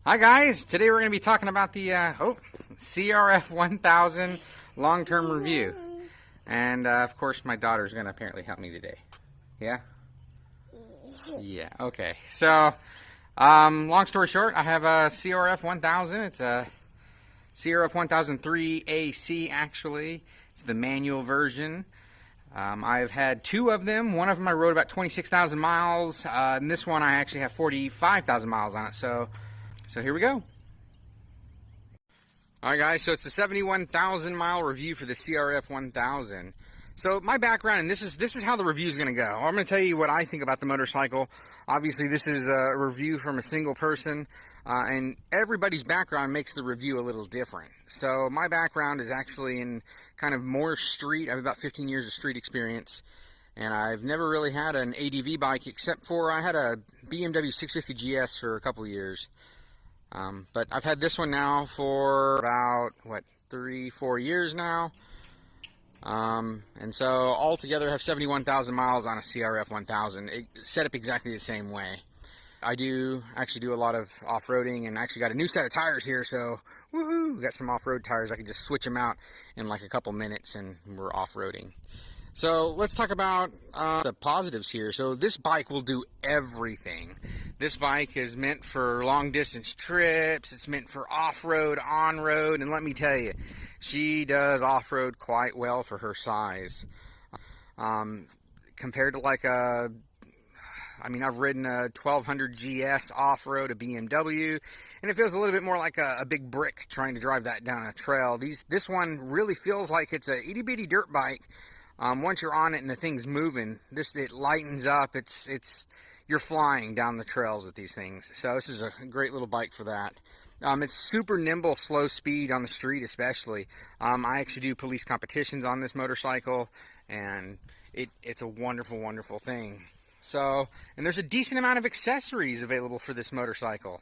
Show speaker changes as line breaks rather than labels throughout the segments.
Hi guys, today we're going to be talking about the CRF1000 long-term review. And of course my daughter's going to apparently help me today. Yeah? Yeah, okay. So, long story short, I have a CRF1000. It's a CRF1003 AC actually. It's the manual version. I've had two of them. One of them I rode about 26,000 miles. And this one I actually have 45,000 miles on it. So here we go. Alright guys, so it's the 71,000 mile review for the CRF1000. So my background, and this is how the review is going to go. I'm going to tell you what I think about the motorcycle. Obviously this is a review from a single person, and everybody's background makes the review a little different. So my background is actually in kind of more street. I have about 15 years of street experience, and I've never really had an ADV bike except for I had a BMW 650 GS for a couple of years. But I've had this one now for about, 3-4 years now. And so altogether I have 71,000 miles on a CRF1000, set up exactly the same way. I actually do a lot of off-roading, and actually got a new set of tires here, so woohoo, got some off-road tires. I can just switch them out in like a couple minutes and we're off-roading. So let's talk about the positives here. So this bike will do everything. This bike is meant for long distance trips. It's meant for off-road, on-road, and let me tell you, she does off-road quite well for her size. Compared to like I've ridden a 1200 GS off-road, a BMW, and it feels a little bit more like a big brick trying to drive that down a trail. This one really feels like it's a itty-bitty dirt bike. Once you're on it and the thing's moving, it lightens up. You're flying down the trails with these things. So this is a great little bike for that. It's super nimble, slow speed on the street especially. I actually do police competitions on this motorcycle, and it's a wonderful, wonderful thing. So, and there's a decent amount of accessories available for this motorcycle.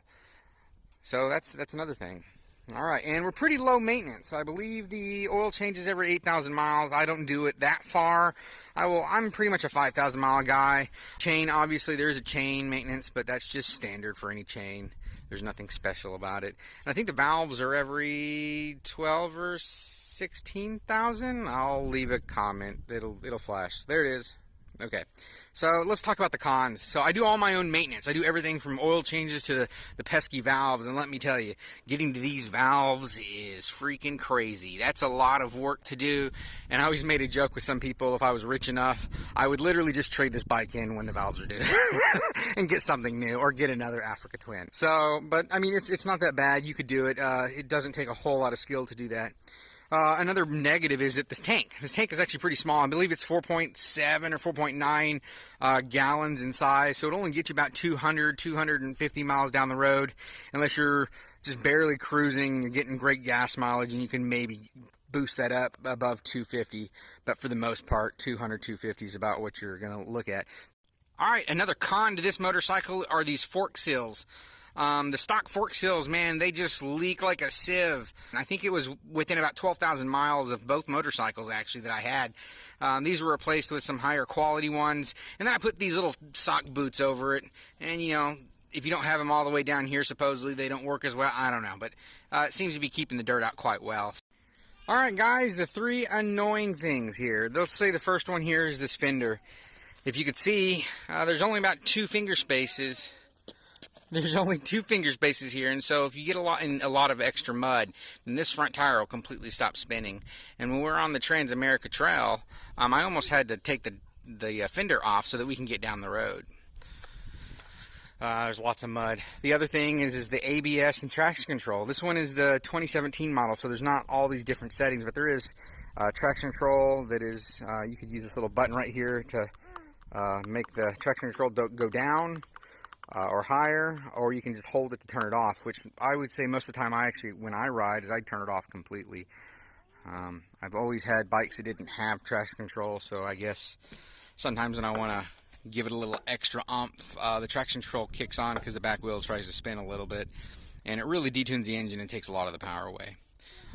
So that's another thing. Alright, and we're pretty low maintenance. I believe the oil changes every 8,000 miles. I don't do it that far. I'm pretty much a 5,000 mile guy. Chain, obviously there's a chain maintenance, but that's just standard for any chain. There's nothing special about it. And I think the valves are every 12 or 16,000. I'll leave a comment. It'll flash. There it is. Okay, so let's talk about the cons. So I do all my own maintenance. I do everything from oil changes to the pesky valves, and let me tell you, getting to these valves is freaking crazy. That's a lot of work to do, and I always made a joke with some people, if I was rich enough, I would literally just trade this bike in when the valves are due and get something new, or get another Africa Twin. So, but I mean, it's not that bad. You could do it. It doesn't take a whole lot of skill to do that. Another negative is that this tank is actually pretty small. I believe it's 4.7 or 4.9 gallons in size, so it'll only get you about 250 miles down the road, unless you're just barely cruising and you're getting great gas mileage, and you can maybe boost that up above 250, but for the most part 250 is about what you're going to look at. Alright, another con to this motorcycle are these fork seals. The stock fork seals, man, they just leak like a sieve. I think it was within about 12,000 miles of both motorcycles, actually, that I had. These were replaced with some higher quality ones, and then I put these little sock boots over it, and, you know, if you don't have them all the way down here, supposedly they don't work as well. I don't know, but it seems to be keeping the dirt out quite well. Alright, guys, the three annoying things here. Let's say the first one here is this fender. If you could see, there's only about 2 finger spaces. There's only 2 finger spaces here, and so if you get a lot of extra mud, then this front tire will completely stop spinning. And when we're on the Trans-America Trail, I almost had to take the fender off so that we can get down the road. There's lots of mud. The other thing is the ABS and traction control. This one is the 2017 model, so there's not all these different settings, but there is traction control that is, you could use this little button right here to make the traction control go down. Or higher, or you can just hold it to turn it off, which I would say most of the time when I ride, I turn it off completely. I've always had bikes that didn't have traction control, so I guess sometimes when I want to give it a little extra oomph, the traction control kicks on because the back wheel tries to spin a little bit, and it really detunes the engine and takes a lot of the power away.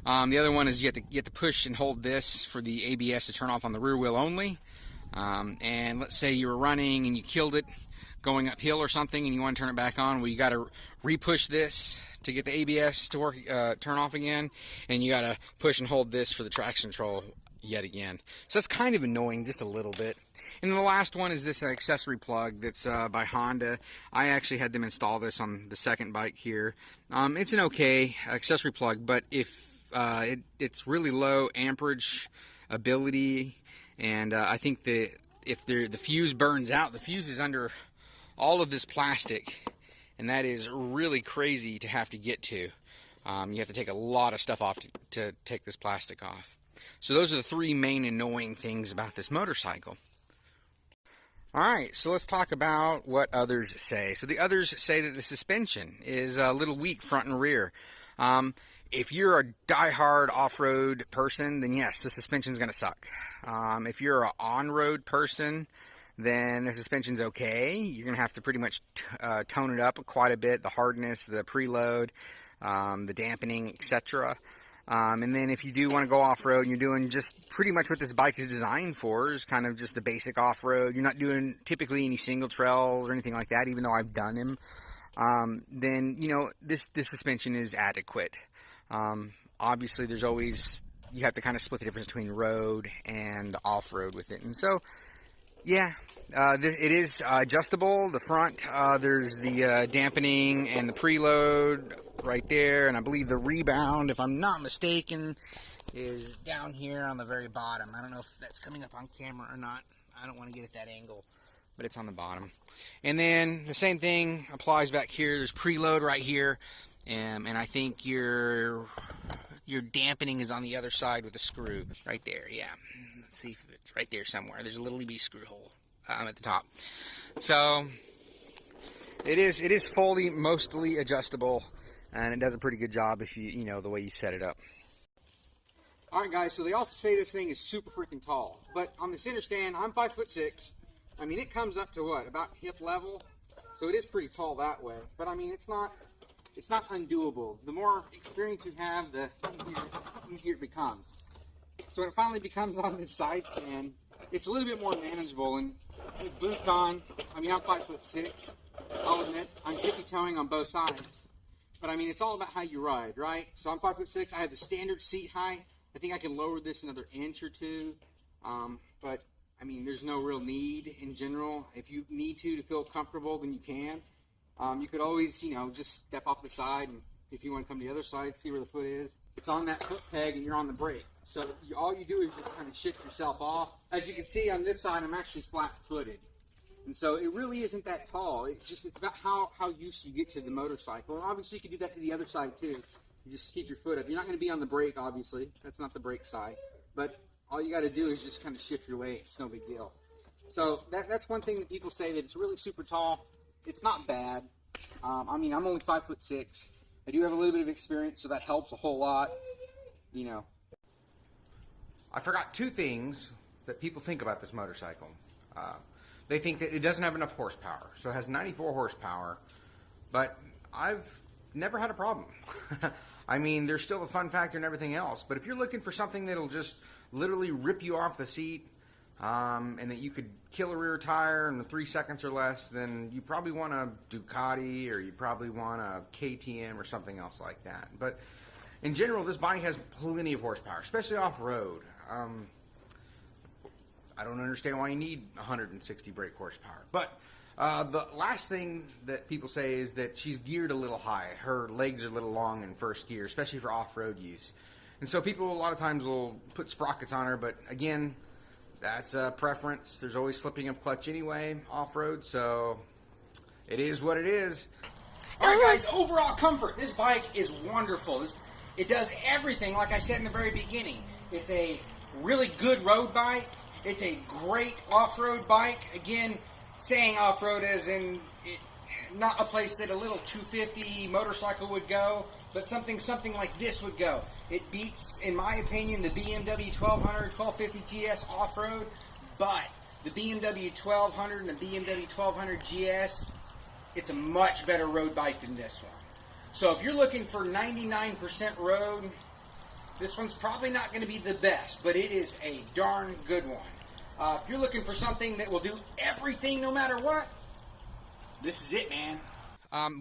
The other one is you have to push and hold this for the ABS to turn off on the rear wheel only. And let's say you were running and you killed it going uphill or something and you want to turn it back on, well, you got to re-push this to get the ABS to work, turn off again, and you gotta push and hold this for the traction control yet again. So that's kind of annoying, just a little bit. And then the last one is this accessory plug that's by Honda. I actually had them install this on the second bike here. It's an okay accessory plug, but if it's really low amperage ability, and I think that if the fuse burns out, the fuse is under all of this plastic, and that is really crazy to have to get to. You have to take a lot of stuff off to take this plastic off. So those are the three main annoying things about this motorcycle. Alright, so let's talk about what others say. So the others say that the suspension is a little weak front and rear. If you're a die-hard off-road person, then yes, the suspension's going to suck. If you're an on-road person, then the suspension's okay. You're going to have to pretty much tone it up quite a bit, the hardness, the preload, the dampening, etc. And then if you do want to go off-road and you're doing just pretty much what this bike is designed for, is kind of just the basic off-road, you're not doing typically any single trails or anything like that, even though I've done them, then, you know, this suspension is adequate. Obviously, there's always, you have to kind of split the difference between road and off-road with it. And so, yeah, it is adjustable. The front, there's the dampening and the preload right there, and I believe the rebound, if I'm not mistaken, is down here on the very bottom. I don't know if that's coming up on camera or not. I don't want to get at that angle, but it's on the bottom. And then the same thing applies back here. There's preload right here, and I think your dampening is on the other side with a screw right there. Yeah, let's see if it's right there somewhere. There's a little EB screw hole at the top. So it is fully, mostly adjustable, and it does a pretty good job if you know the way you set it up. Alright guys, so they also say this thing is super freaking tall, but on the center stand, I'm 5'6". I mean, it comes up to what, about hip level, so it is pretty tall that way, but I mean, it's not undoable. The more experience you have, the easier it becomes. So when it finally becomes on this side stand, it's a little bit more manageable, and with boots on, I mean, I'm 5'6". I'll admit, I'm tippy-toeing on both sides. But I mean, it's all about how you ride, right? So I'm 5'6". I have the standard seat height. I think I can lower this another inch or two. But I mean, there's no real need in general. If you need to feel comfortable, then you can. You could always, you know, just step off the side, and if you want to come to the other side, see where the foot is. It's on that foot peg, and you're on the brake. So all you do is just kind of shift yourself off. As you can see on this side, I'm actually flat-footed. And so it really isn't that tall. It's about how used you get to the motorcycle. And obviously you can do that to the other side too. You just keep your foot up. You're not going to be on the brake, obviously. That's not the brake side. But all you got to do is just kind of shift your weight. It's no big deal. So that's one thing that people say, that it's really super tall. It's not bad. I mean, I'm only 5'6". I do have a little bit of experience, so that helps a whole lot. You know. I forgot two things that people think about this motorcycle. They think that it doesn't have enough horsepower. So it has 94 horsepower, but I've never had a problem. I mean, there's still a fun factor and everything else, but if you're looking for something that'll just literally rip you off the seat, and that you could kill a rear tire in 3 seconds or less, then you probably want a Ducati, or you probably want a KTM or something else like that. But in general, this bike has plenty of horsepower, especially off-road. I don't understand why you need 160 brake horsepower. But the last thing that people say is that she's geared a little high. Her legs are a little long in first gear, especially for off-road use. And so people a lot of times will put sprockets on her, but again, that's a preference. There's always slipping of clutch anyway, off-road, so it is what it is. Alright guys, overall comfort. This bike is wonderful. It does everything like I said in the very beginning. It's a really good road bike. It's a great off-road bike. Again, saying off-road as in not a place that a little 250 motorcycle would go, but something like this would go. It beats, in my opinion, the BMW 1200, 1250 GS off-road, but the BMW 1200 and the BMW 1200 GS, it's a much better road bike than this one. So if you're looking for 99% road, this one's probably not going to be the best, but it is a darn good one. If you're looking for something that will do everything no matter what, this is it, man.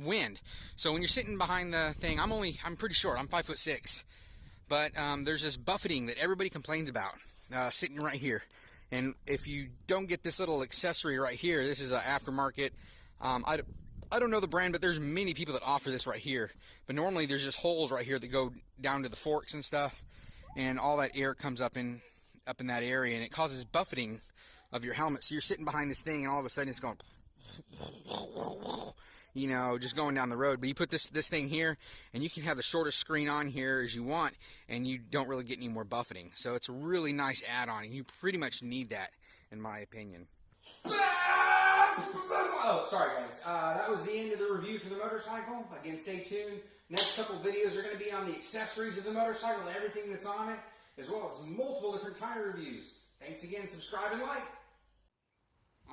wind. So when you're sitting behind the thing, I'm pretty short, I'm 5'6", but there's this buffeting that everybody complains about sitting right here. And if you don't get this little accessory right here, this is an aftermarket. I don't know the brand, but there's many people that offer this right here. But normally there's just holes right here that go down to the forks and stuff, and all that air comes up in that area, and it causes buffeting of your helmet. So you're sitting behind this thing, and all of a sudden it's going, you know, just going down the road. But you put this thing here, and you can have the shortest screen on here as you want, and you don't really get any more buffeting. So it's a really nice add-on, and you pretty much need that, in my opinion. Oh, sorry guys. That was the end of the review for the motorcycle. Again, stay tuned. Next couple videos are going to be on the accessories of the motorcycle, everything that's on it, as well as multiple different tire reviews. Thanks again. Subscribe and like.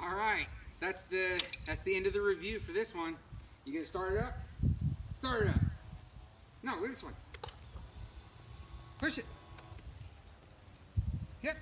All right, that's the end of the review for this one. You gonna start it up? Start it up. No, look at this one. Push it. Yep.